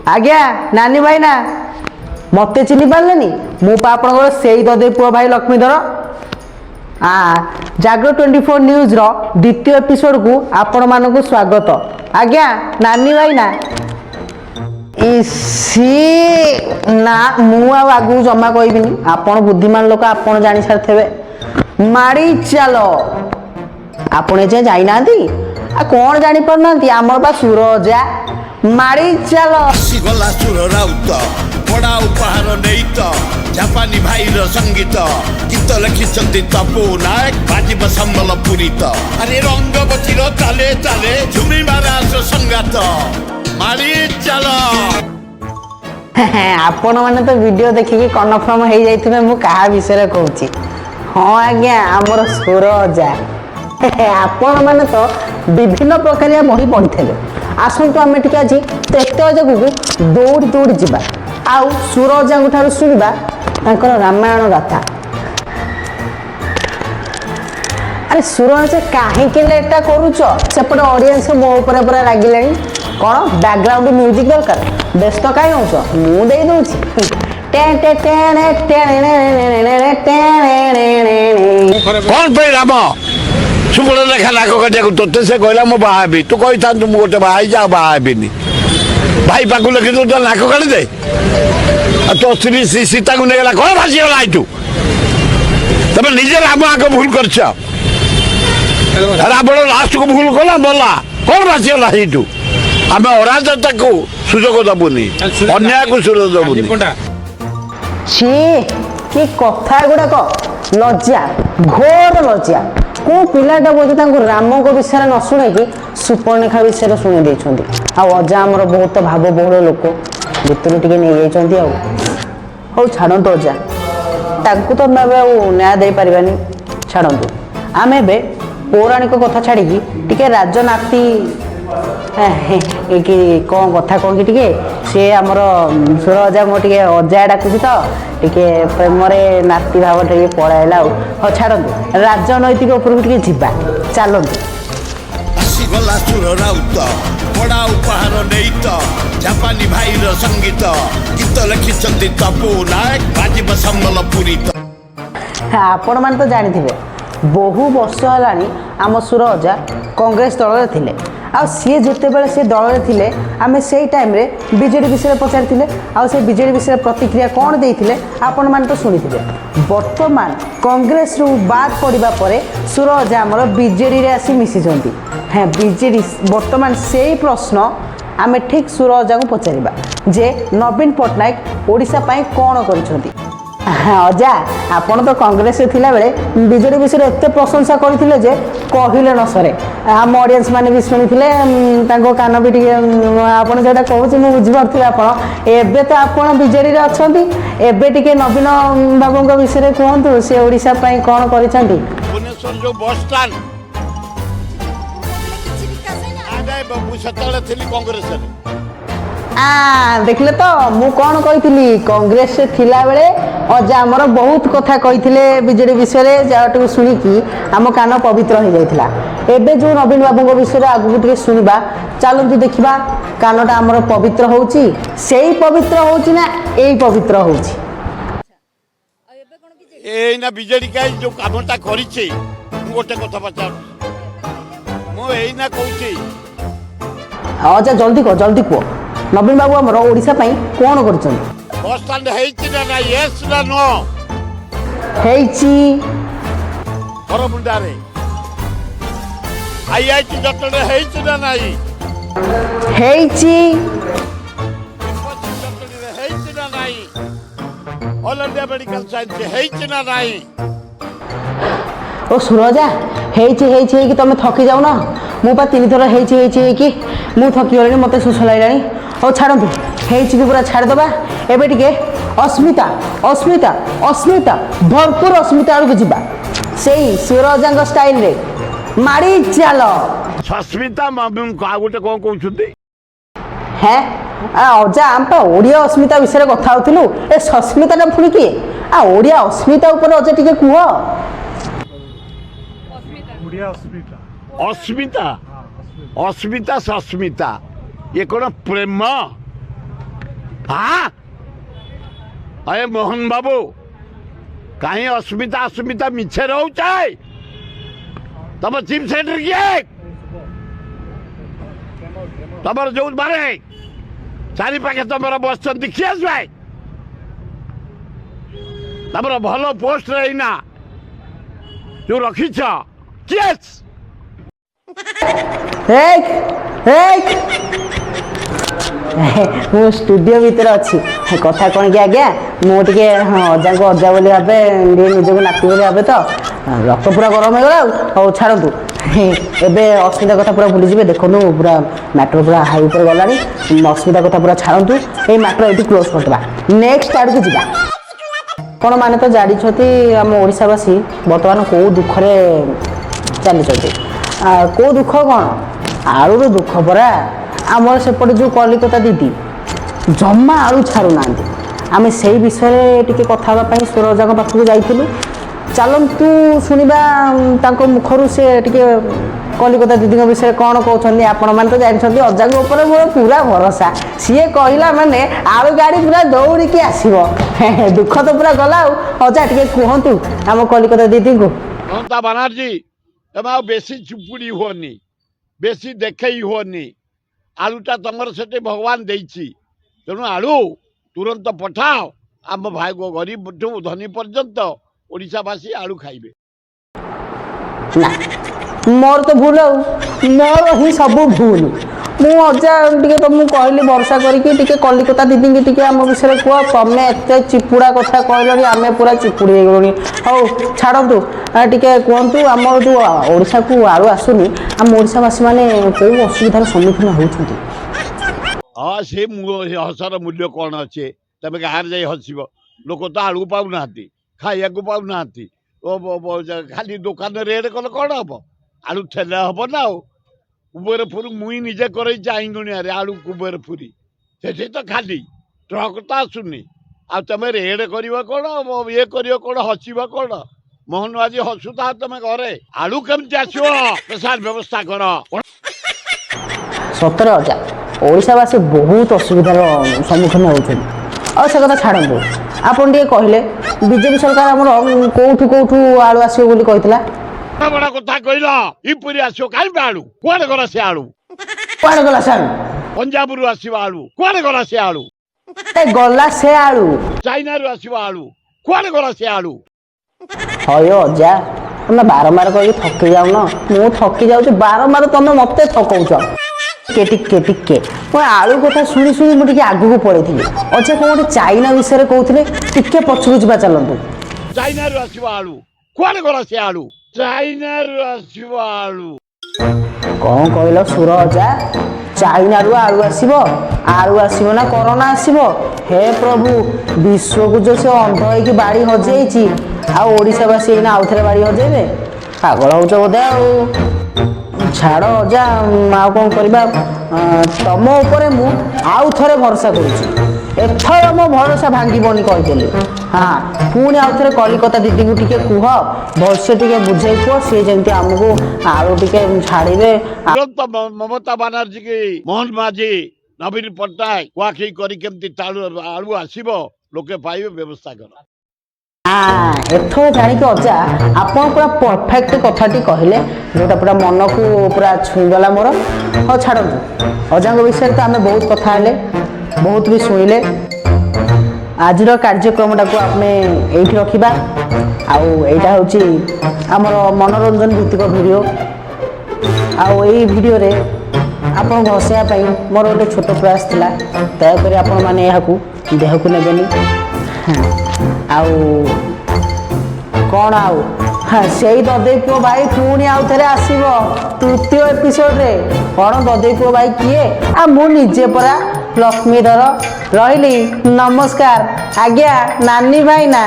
आज्ञा नानी भाई ना मत चिन्ह पारे मुझे आपंकर से ददे पुआ भाई लक्ष्मीधर जागर 24 न्यूज रो द्वितीय एपिसोड को आपण मानक स्वागत। आज्ञा नानी भाई ना इसी ना मु आगु जमा कहबिनी आपण बुद्धिमान लोक आपण जानी सारे माड़ी चलो आपण जे जाई ना कौन जानी पारना आमर बा सुरजा माड़ी चलो गला सुर राउत बड़ा उपहार नहीं तो जापानी भाई रो संगीत गीत लिखिं तपु नायक बाजिब सम्बलपुरी तो अरे रंगवती चाले चाले झुमी महाराज संगात माड़ी चलो आपण मैंने तो वीडियो देखिकी कन्फर्म हो जाइए मु क्या विषय कहूँ। हाँ आज्ञा आमर सुरजा आपण मैंने तो विभिन्न प्रकार बही पढ़ी थे आसतु आम टे आज तेज जगह दौड़ी दौड़ी जावा आउ सुरजा ठार शुणा रामायण गाथा। अरे सुरजा कहीं लेट करुच सेपटे ऑडियंस मो ऊपर पूरा लगिले कौन बैकग्राउंड म्यूजिक दरकार व्यस्त कहीं हो मुझे दूसरी कौन पे राम सुबह लेखा नाक काटिया तोते से कहला मो बाहाबी तू कही था तुम गोटे बाहा जा बाहाबीनी भाई पाक लिखी तो नाक काटी दे तो स्त्री सीता को नहीं कौन भासीगला तू तुम निजे राम आग भूल कर रावण लास्ट को भूल कला बोला कौन भासीगला तू आम अराजकता को सुजोग दबुनी अन्याय को सुजोग दबुनी छी कि कथा गुड़ाक लज्जा घोर लज्जा को पिलाटा बोधे राम को विषय न शुणे कि सुपर्णरेखा विषय शुणी देते आजा आमर बहुत भाव बहुल लोक भितर टे नहीं जाइए हौ छाड़ू अजा ताकू तो न्याय दे पारानी छाड़ू आम ए पौराणिक कथा छाड़ी टे राजनाती कि कौन कथा कौन कि सी आमर सुरजा मो टे अजा डाकुची तो टे प्रेम नाती भाव टे पड़ाइला हाँ छाड़ू राजनैतिक उपरକୁ टे जीवा चलतु गला सुर राउत बड़ा उपहार नहीं तो जापानी भाई रो संगीत गीत लिखिं तपु नायक बाजिब सम्बलपुरी तो आपण मैंने तो जानी बहु वर्ष है आम सुरजा कांग्रेस दल थे आ सी जिते बड़े सी दल थे आम से टाइम रे बीजेडी विषय पचारि से बीजेडी विषय प्रतिक्रिया कौन देते आपण मैंने तो शुणी थे बर्तमान कांग्रेस रु बाद पड़ा पर सुरजा आमर बीजेडी रे आसी मिशिंट हाँ बीजेडी बर्तमान से प्रश्न आम ठीक सुरजा को पचारिबा जे नवीन पट्टनायक ओडिशा पाई कौन कर हाँ अजा आपण तो कांग्रेस थिला बेले बीजेडी विषय एत प्रशंसा करथिले जे कहिले न सरे आम ऑडियंस माने भी शुणिथिले तांको कान भी आपण जेटा कहूँ मुझे बुझीपारे आप एबे तो आपण बीजेडी रे अछंती एबे टिके नवीन बाबू विषय कहतु सी ओडिशा पाई कौन करिसेंती भुवनेश्वर जो बस स्टैंड आगे बाबू सतले थिली कांग्रेस रे देखले तो मु कौन कही कांग्रेस से थिला बेले अजा आमर बहुत कथा कही बीजेडी विषय जहाँ शुणिकी आम कान पवित्र हो जाता एबे जो नवीन बाबू विषय आगू टे शुणा चलतु देखा कानटा आमर पवित्र होची सेही पवित्र होची ना यही पवित्र होची ए ना बीजेडी का जो कामटा करिছে गोटे कथा पचार मो एई ना कहूची अजा जल्दी को नवीन बाबू आमर ओडिशा पाई कौन कर बस स्टैंड हेइची ना यस ना नो हेइची करमुंडा रे आईआईटी जटले हेइची ना नाही हेइची जटले हेइची ना नाही ऑल इंडिया मेडिकल साइंस हेइची ना नाही ओ सुरजा हेइची कि तुम थकी जाऊ ना मु पा 3 थर हेइची कि मु थकी गली मते सुस लाइलानी हो छाड़ू हेइची भी पूरा छाड़ दबा एबे टिके अस्मिता अस्मिता अस्मिता भरपूर अस्मिता आड़ जा से सुरजा स्टाइल रे माड़ी चल सस्मिता मामू को गोटे कौन कहते है अजा आम पा ओडिया अस्मिता विषय कथा होतिलु ए सस्मिता पुणी किए ओडिया अस्मिता ऊपर अजा टिके कुह अस्मिता अस्मिता सस्मिता ये कौन प्रेम हाँ अरे मोहन बाबू कहीं अस्मिता अस्मिता मिछे रोचे तुम चीफ सेक्रेटरी किए तुम जो बारे चारि पाखे तुम बस किए भाई तुम भल पोस्ट रहीना जो रखीच किए ମୁଁ ଷ୍ଟୁଡିଓ ଭିତରେ ଅଛି କଥା କ'ଣ କି ଆଜ୍ଞା ମୁଁ ଟିକେ ଅଜାଙ୍କୁ ଅଜା ବୋଲି ଭାବେ ଟିକେ ନିଜକୁ ନାତି ବୋଲି ଭାବେ ତ ରକ୍ତ ପୁରା ଗରମ ହେଇଗଲା ଆଉ ହଉ ଛାଡ଼ନ୍ତୁ ଏବେ ଅସ୍ମିତା କଥା ପୁରା ଭୁଲିଯିବେ ଦେଖନ୍ତୁ ପୁରା ମ୍ୟାଟର ପୁରା ହାଇ ଉପରେ ଗଲାଣି ଅସ୍ମିତା କଥା ପୁରା ଛାଡ଼ନ୍ତୁ ଏଇ ମ୍ୟାଟର ଏଇଠି କ୍ଲୋଜ୍ କରିଦେବା ନେକ୍ସଟ ଆଡ଼କୁ ଯିବା ଆପଣ ମାନେ ତ ଜାଣିଛନ୍ତି ଆମ ଓଡ଼ିଶାବାସୀ ବର୍ତ୍ତମାନ କେଉଁ ଦୁଃଖରେ ଚାଲିଛନ୍ତି କେଉଁ ଦୁଃଖ କ'ଣ ଆଳୁର ଦୁଃଖ ପରା ଆମର ସେପଟେ ଯେଉଁ କଲିକତା ଦିଦି ଜମା ଆଳୁ ଛାଡ଼ୁନାହାନ୍ତି ଆମେ ସେଇ ବିଷୟରେ ଟିକେ କଥା ହେବା ପାଇଁ ସୁର ଅଜାଙ୍କ ପାଖକୁ ଯାଇଥିଲୁ ଚାଲନ୍ତୁ ଶୁଣିବା ତାଙ୍କ ମୁଖରୁ ସେ ଟିକେ କଲିକତା ଦିଦିଙ୍କ ବିଷୟରେ କ'ଣ କହୁଛନ୍ତି ଆପଣମାନେ ତ ଜାଣିଛନ୍ତି ଅଜାଙ୍କ ଉପରେ ମୋର ପୁରା ଭରସା ସିଏ କହିଲା ମାନେ ଆଳୁ ଗାଡ଼ି ପୁରା ଦୌଡ଼ିକି ଆସିବ ଦୁଃଖ ତ ପୁରା ଗଲା ଆଉ ଅଜା ଟିକେ କୁହନ୍ତୁ ଆମ କଲିକତା ଦିଦିଙ୍କୁ ମମତା ବାନାର୍ଜୀ ତମେ ଆଉ ବେଶୀ ଚୁପୁଡ଼ି ହୁଅନି ବେଶୀ ଦେଖେଇ ହୁଅନି ଆଳୁଟା ତମର ସେଠି ଭଗବାନ ଦେଇଛି ତେଣୁ ଆଳୁ ତୁରନ୍ତ ପଠାଅ ଆମ ଭାଇ ଗରିବଠୁ ଧନୀ ପର୍ଯ୍ୟନ୍ତ ଓଡ଼ିଶାବାସୀ ଆଳୁ ଖାଇବେ ନା ମୋର ତ ଭୁଲ ଆଉ ମୋର ହିଁ ସବୁ ଭୁଲ ମୁଁ ଅଜା ଟିକେ ତମକୁ କହିଲି ଭରସା କରିକି ଟିକେ କଲିକତା ଦିଦିଙ୍କି ଟିକେ ଆମ ବିଷୟରେ କୁହ ତମେ ଏତେ ଚିପୁଡ଼ା କଥା କହିଲଣି ଆମେ ପୁରା ଚିପୁଡ଼ି ହେଇଗଲୁଣି ହଉ ଛାଡ଼ନ୍ତୁ ଟିକେ କୁହନ୍ତୁ ଆମର ଯେଉଁ ଓଡ଼ିଶାକୁ ଆଳୁ ଆସୁନି ଆମ ଓଡ଼ିଶାବାସୀ ମାନେ କେଉଁ ଅସୁବିଧାର ସମ୍ମୁଖୀନ ହେଉଛନ୍ତି ହଁ ସେ ହସର ମୂଲ୍ୟ କ'ଣ ଅଛି ତମେ ଗାଁରେ ଯାଇ ହସିବ ଲୋକ ତ ଆଳୁ ପାଉନାହାନ୍ତି ଖାଇବାକୁ ପାଉନାହାନ୍ତି ଖାଲି ଦୋକାନ ରେଟ୍ କଲେ କ'ଣ ହବ ଆଳୁ ଠେଲେ ହବ ନା ଆଉ କୁବେରପୁର ମୁଇଁ ନିଜେ କରେଇଛି ଆଇଁଗୁଣିଆରେ ଆଳୁ କୁବେରପୁରୀ ସେଠି ତ ଖାଲି ଟ୍ରକ୍ ତ ଆସୁନି ଆଉ ତମେ ରେଟ୍ କରିବ କ'ଣ ଇଏ କରିବ କ'ଣ ହସିବ କ'ଣ ମୋହନ ଆଜି ହସୁଥା ତମେ ଘରେ ଆଳୁ କେମିତି ଆସିବ ସ୍ପେଶାଲ ବ୍ୟବସ୍ଥା କର ସତରେ ଅଜା ଓଡ଼ିଶାବାସୀ ବହୁତ ଅସୁବିଧାର ସମ୍ମୁଖୀନ ହେଉଛନ୍ତି ଆଉ ସେ କଥା ଛାଡ଼ନ୍ତୁ ଆପଣ ଟିକେ କହିଲେ ବିଜେପି ସରକାର ଆମର କେଉଁଠୁ ଆଳୁ ଆସିବ ବୋଲି କହିଥିଲା ବଡ଼ କଥା କହିଲ ଇପୁରୀ ଆସିବ କାହିଁକି ଆଳୁ କୁଆଡ଼େ ଗଲା ସେ ଆଳୁ କୁଆଡ଼େ ଗଲା ସେ ଆଳୁ ପଞ୍ଜାବରୁ ଆସିବ ଆଳୁ କୁଆଡ଼େ ଗଲା ସେ ଆଳୁ ଗଲା ସେ ଆଳୁ ଚାଇନାରୁ ଆସିବ ଆଳୁ କୁଆଡ଼େ ଗଲା ସେ ଆଳୁ ହୟ ଅଜା ତମେ ବାରମ୍ବାର କହିକି ଥକି ଯାଉନ ମୁଁ ଥକି ଯାଉଛି ବାରମ୍ବାର ତମେ ମତେ ଥକଉଛ ଟିକେ ମୁଁ ଆଳୁ କଥା ଶୁଣି ମୁଁ ଟିକେ ଆଗକୁ ପଳେଇଥିଲି ଅଜା କ'ଣ ଗୋଟେ ଚାଇନା ବିଷୟରେ କହୁଥିଲେ ଟିକେ ପଛକୁ ଯିବା ଚାଲନ୍ତୁ ଚାଇନାରୁ ଆସିବ ଆଳୁ କୁଆଡ଼େ ଗଲା ସେ ଆଳୁ ଚାଇନାରୁ ଆସିବ ଆଳୁ କ'ଣ କହିଲ ସୁର ଅଜା ଚାଇନାରୁ ଆଳୁ ଆସିବ ନା କରୋନା ଆସିବ ହେ ପ୍ରଭୁ ବିଶ୍ୱକୁ ଯୋଉ ସେ ଅନ୍ଧ ହେଇକି ବାଡ଼ି ହଜେଇଛି ଆଉ ଓଡ଼ିଶାବାସୀ ଏଇନା ଆଉଥରେ ବାଡ଼ି ହଜେଇବେ ପାଗଳ ହଉଛ ବୋଧେ ଆଉ ଛାଡ଼ ଅଜା ଆଉ କ'ଣ କରିବା ତମ ଉପରେ ମୁଁ ଆଉ ଥରେ ଭରସା କରୁଛି ଏଥର ମୋ ଭରସା ଭାଙ୍ଗିବନି କହିଦେଲି ହଁ ପୁଣି ଆଉ ଥରେ କଲିକତା ଦିଦିଙ୍କୁ ଟିକେ କୁହ ଭଲସେ ଟିକେ ବୁଝେଇ କୁହ ସିଏ ଯେମିତି ଆମକୁ ଆଳୁ ଟିକେ ଛାଡ଼ିବେ ମମତା ବାନାର୍ଜୀ କି ମୋହନ ମାଝୀ ନବୀନ ପଟ୍ଟନାୟକ କୁଆଖେଇ କରି କେମିତି ଆଳୁ ଆସିବ ଲୋକେ ପାଇବେ ବ୍ୟବସ୍ଥା କର ଏଥର ଜାଣିକି ଅଜା ଆପଣ ପୁରା ପରଫେକ୍ଟ କଥାଟି କହିଲେ ଯେଉଁଟା ପୁରା ମନକୁ ପୁରା ଛୁଇଁଗଲା ମୋର ହଉ ଛାଡ଼ନ୍ତୁ ଅଜାଙ୍କ ବିଷୟରେ ତ ଆମେ ବହୁତ କଥା ହେଲେ ବହୁତ ବି ଶୁଣିଲେ ଆଜିର କାର୍ଯ୍ୟକ୍ରମଟାକୁ ଆମେ ଏଇଠି ରଖିବା ଆଉ ଏଇଟା ହେଉଛି ଆମର ମନୋରଞ୍ଜନ ଭିତ୍ତିକ ଭିଡ଼ିଓ ଆଉ ଏଇ ଭିଡ଼ିଓରେ ଆପଣଙ୍କୁ ହସାଇବା ପାଇଁ ମୋର ଗୋଟେ ଛୋଟ ପ୍ରୟାସ ଥିଲା ଦୟାକରି ଆପଣମାନେ ଏହାକୁ ଦେହକୁ ନେବେନି ଆଉ କ'ଣ ଆଉ ସେଇ ଦଦେଇ ପୁଅ ଭାଇ ପୁଣି ଆଉ ଥରେ ଆସିବ ତୃତୀୟ ଏପିସୋଡରେ କ'ଣ ଦଦେଇ ପୁଅ ଭାଇ କିଏ ମୁଁ ନିଜେ ପରା ଲକ୍ଷ୍ମୀଧର ରହିଲି ନମସ୍କାର ଆଜ୍ଞା ନାନୀ ଭାଇନା।